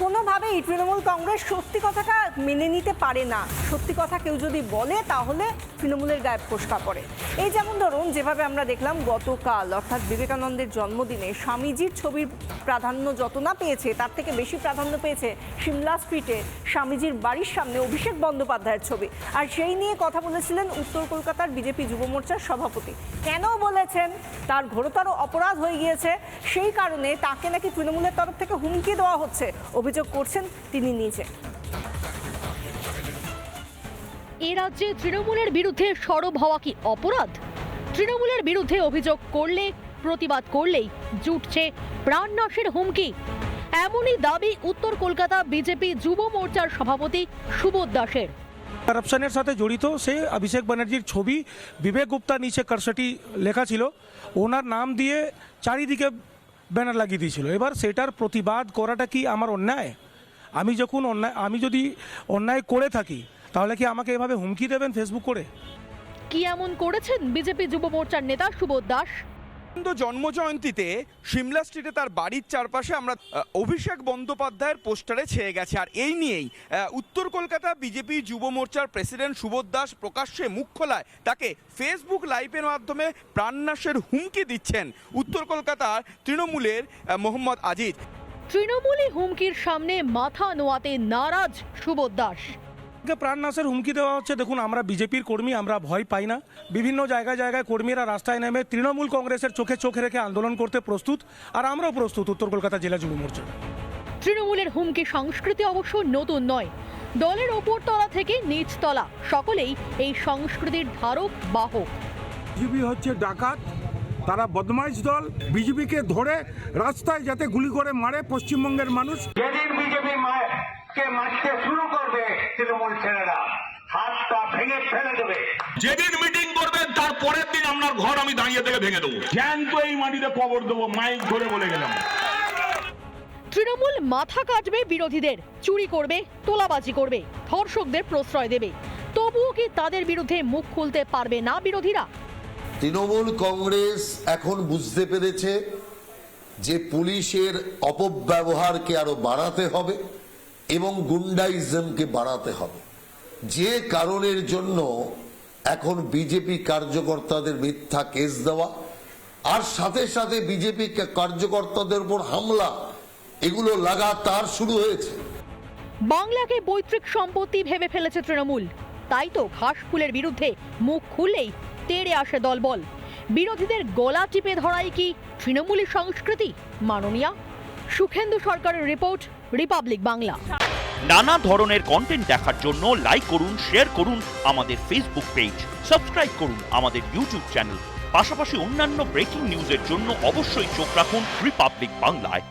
কোনোভাবেই তৃণমূল কংগ্রেস সত্যি কথাটা মেনে নিতে পারে না। সত্যি কথা কেউ যদি বলে তাহলে তৃণমূলের গায়ে ফোসকা পড়ে। এই যেমন ধরুন, যেভাবে আমরা দেখলাম গতকাল অর্থাৎ বিবেকানন্দের জন্মদিনে স্বামীজির ছবির প্রাধান্য যত না পেয়েছে তার থেকে বেশি প্রাধান্য পেয়েছে সিমলা স্ট্রিটে স্বামীজির বাড়ির সামনে অভিষেক বন্দ্যোপাধ্যায়ের ছবি। আর সেই নিয়ে কথা বলেছিলেন উত্তর কলকাতার বিজেপি যুব মোর্চার সভাপতি। কেন বলেছেন? তার ঘোরতর অপরাধ হয়ে গিয়েছে, সেই কারণে তাকে নাকি তৃণমূলের তরফ থেকে হুমকি দেওয়া হচ্ছে, অভিযোগ করছেন তিনি নিজে। এ রাজ্যে তৃণমূলের বিরুদ্ধে সরব হওয়া কি অপরাধ? তৃণমূলের বিরুদ্ধে অভিযোগ করলে, প্রতিবাদ করলেই জুটছে প্রাণনাশের হুমকি। এমনই দাবি উত্তর কলকাতা বিজেপি যুব মোর্চার সভাপতি সুবোধ দাসের। করপশনের সাথে জড়িত সে অভিষেক ব্যানার্জির ছবি, বিবেক গুপ্তা নিচে কারসাটি লেখা ছিল, ওনার নাম দিয়ে চারিদিকে ব্যানার লাগিয়ে দিয়েছিল। এবার সেটার প্রতিবাদ করাটা কি আমার অন্যায়? আমি যদি অন্যায় করে থাকি তাহলে কি আমাকে এভাবে হুমকি দেবেন ফেসবুক করে? কি এমন করেছেন বিজেপি যুব মোর্চার নেতা সুবোধ দাস? জন্মজয়ন্তীতে সিমলা স্ট্রিটে তার বাড়ির চারপাশে আমরা অভিষেক বন্দ্যোপাধ্যায়ের পোস্টারে ছেয়ে গেছে। আর এই নিয়েই উত্তর কলকাতা বিজেপি যুব মোর্চার প্রেসিডেন্ট সুবোধ দাস প্রকাশ্যে মুখ খোলায় তাকে ফেসবুক লাইভের মাধ্যমে প্রাণনাশের হুমকি দিচ্ছেন উত্তর কলকাতার তৃণমূলের মোহাম্মদ আজিজ। তৃণমূলী হুমকির সামনে মাথা নোয়াতে নারাজ সুবোধ দাস। প্রাণনাশের হুমকি দেওয়া হচ্ছে। দেখুন, আমরা বিজেপির কর্মী, আমরা ভয় পাই না। বিভিন্ন জায়গায় কর্মীরা রাস্তায় নেমে তৃণমূল কংগ্রেসের চোখে চোখ রেখে আন্দোলন করতে প্রস্তুত, আর আমরাও প্রস্তুত উত্তর কলকাতা জেলা যুব মোর্চা। তৃণমূলের হুমকি সংস্কৃতি অবশ্য নতুন নয়। দলের ওপরতলা থেকে নিচতলা সকলেই এই সংস্কৃতির ধারক বাহক। বিজেপি হচ্ছে ডাকাত, তারা বদমাইশ দল। বিজেপিকে ধরে রাস্তায় যাতে গুলি করে মারে পশ্চিমবঙ্গের মানুষ। যেদিন বিজেপি কে মারতে শুরু করবে তৃণমূল ছেলেরা হাতটা ভেঙে ফেলে দেবে। যেদিন মিটিং করবেন তার পরের দিন আপনার ঘর আমি দাঁড়িয়ে থেকে ভেঙে দেবো, জ্যান্ত এই মাটিতে কবর দেবো, মাইক ধরে বলে গেলাম। তৃণমূল মাথা কাটবে বিরোধীদের, চুরি করবে, তোলাবাজি করবে, ধর্ষকদের প্রশ্রয় দেবে। তবুও কি তাদের বিরুদ্ধে মুখ খুলতে পারবে না বিরোধীরা? তৃণমূল কংগ্রেস এখন বুঝতে পেরেছে যে পুলিশের অপব্যবহারকে আরো বাড়াতে হবে এবং গুন্ডাইজমকে বাড়াতে হবে। যে কারণের জন্য এখন বিজেপি কার্যকর্তাদের মিথ্যা কেস দেওয়া আর সাথে সাথে বিজেপি কার্যকর্তাদের উপর হামলা, এগুলো লাগাতার শুরু হয়েছে। বাংলাকে পৈতৃক সম্পত্তি ভেবে ফেলেছে তৃণমূল, তাই তো ঘাসফুলের বিরুদ্ধে মুখ খুললেই তেড়ে আসে দলবল। বিরোধীদের গলা টিপে ধরাই কি তৃণমূলী সংস্কৃতি? মাননীয়া সুখেন্দু সরকারের রিপোর্ট, রিপাবলিক বাংলা। নানা ধরনের কন্টেন্ট দেখার জন্য লাইক করুন, শেয়ার করুন আমাদের ফেসবুক পেজ, সাবস্ক্রাইব করুন আমাদের ইউটিউব চ্যানেল। পাশাপাশি অন্যান্য ব্রেকিং নিউজের জন্য অবশ্যই চোখ রাখুন রিপাবলিক বাংলায়।